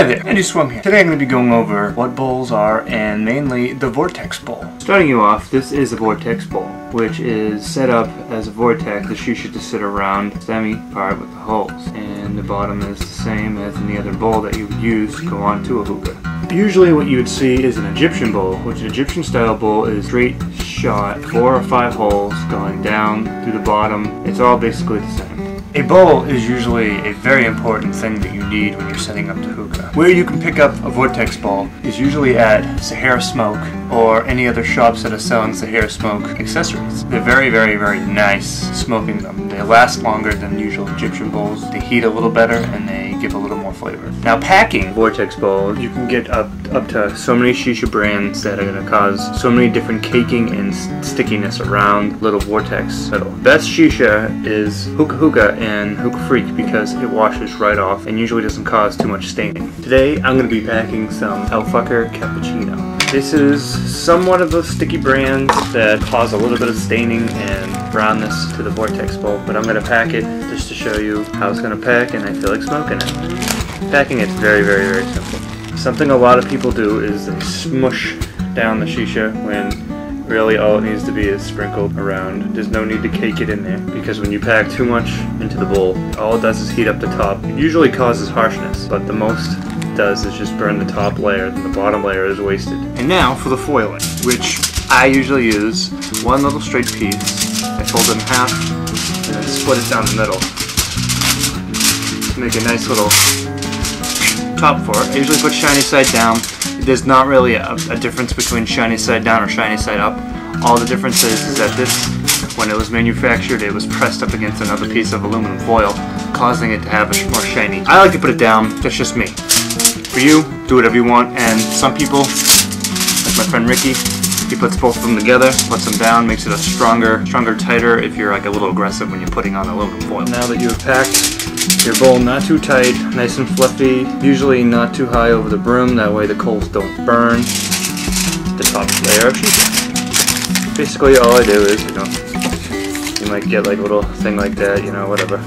there, Andy Swum here. Today I'm going to be going over what bowls are, and mainly the Vortex Bowl. Starting you off, this is a Vortex Bowl, which is set up as a vortex, the shisha to sit around semi part with the holes. And the bottom is the same as any other bowl that you would use to go onto a hookah. Usually what you would see is an Egyptian bowl, which an Egyptian style bowl is straight shot, 4 or 5 holes going down through the bottom. It's all basically the same. A bowl is usually a very important thing that you need when you're setting up the hookah. Where you can pick up a Vortex Bowl is usually at Sahara Smoke or any other shops that are selling Sahara Smoke accessories. They're very, very, very nice smoking them. They last longer than usual Egyptian bowls. They heat a little better and they give a little more flavor. Now packing Vortex Bowl, you can get up to so many shisha brands that are going to cause so many different caking and stickiness around little vortex middle. Best shisha is Hookah and Hookah Freak because it washes right off and usually doesn't cause too much staining. Today I'm going to be packing some Hellfucker Cappuccino. This is somewhat of those sticky brands that cause a little bit of staining and brownness to the Vortex Bowl, but I'm going to pack it just to show you how it's going to pack, and I feel like smoking it. Packing it's very, very, very simple. Something a lot of people do is they smush down the shisha when really all it needs to be is sprinkled around. There's no need to cake it in there because when you pack too much into the bowl, all it does is heat up the top. It usually causes harshness, but the most it does is just burn the top layer, and the bottom layer is wasted. And now for the foiling, which I usually use one little straight piece. I fold it in half and then split it down the middle to make a nice little top for it. I usually put shiny side down. There's not really a difference between shiny side down or shiny side up. All the difference is that this, when it was manufactured, it was pressed up against another piece of aluminum foil, causing it to have a more shiny. I like to put it down, that's just me. For you, do whatever you want, and some people, like my friend Ricky, he puts both of them together, puts them down, makes it a stronger, tighter if you're like a little aggressive when you're putting on aluminum foil. Now that you have packed your bowl not too tight, nice and fluffy, usually not too high over the brim, that way the coals don't burn the top layer of shisha. Basically all I do is, you might get like a little thing like that, whatever.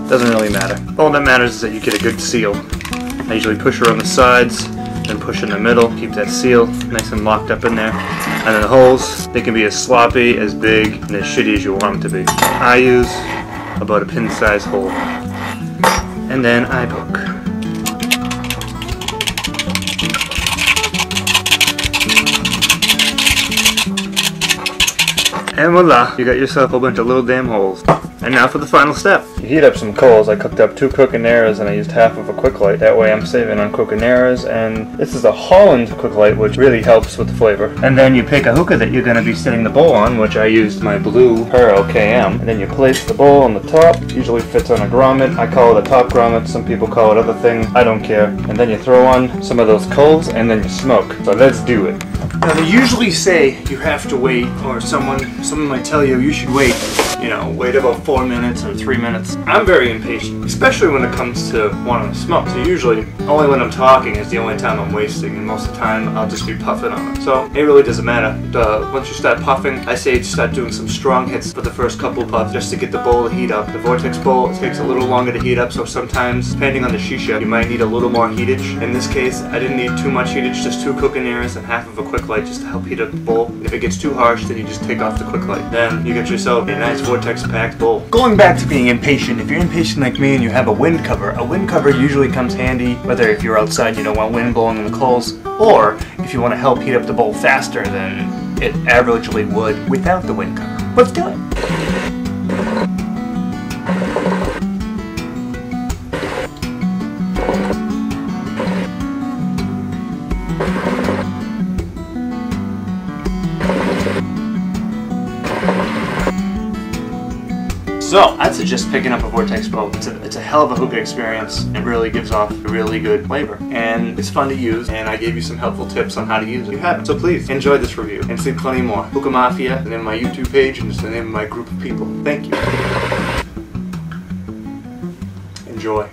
Doesn't really matter. All that matters is that you get a good seal. I usually push around the sides, then push in the middle, keep that seal nice and locked up in there. And then the holes, they can be as sloppy, as big, and as shitty as you want them to be. I use about a pin-size hole. And then I poke. And voila, you got yourself a whole bunch of little damn holes. And now for the final step. You heat up some coals. I cooked up 2 COCO Naras and I used half of a quick light. That way I'm saving on COCO Naras, and this is a Holland quick light, which really helps with the flavor. And then you pick a hookah that you're going to be setting the bowl on, which I used my blue Pearl KM. And then you place the bowl on the top. Usually fits on a grommet. I call it a top grommet. Some people call it other things. I don't care. And then you throw on some of those coals and then you smoke. So let's do it. Now they usually say you have to wait, or someone might tell you you should wait, wait about 4 minutes or 3 minutes. I'm very impatient, especially when it comes to wanting to smoke. So usually, only when I'm talking is the only time I'm wasting, and most of the time I'll just be puffing on it. So it really doesn't matter. Once you start puffing, I say start doing some strong hits for the first couple puffs just to get the bowl to heat up. The Vortex Bowl, it takes a little longer to heat up, so sometimes, depending on the shisha, you might need a little more heatage. In this case, I didn't need too much heatage, just 2 COCO Naras and half of a quick light just to help heat up the bowl. And if it gets too harsh, then you just take off the quick light. Then you get yourself a nice Vortex packed bowl. Going back to being impatient, if you're impatient like me and you have a wind cover usually comes handy, whether if you're outside you don't want wind blowing on the coals, or if you want to help heat up the bowl faster than it averagely would without the wind cover. Let's do it! So, I'd suggest picking up a Vortex Bowl. It's a hell of a hookah experience. It really gives off a really good flavor. And it's fun to use, and I gave you some helpful tips on how to use it. You haven't. So please, enjoy this review, and see plenty more. Hookah Mafia, the name of my YouTube page, and just the name of my group of people. Thank you. Enjoy.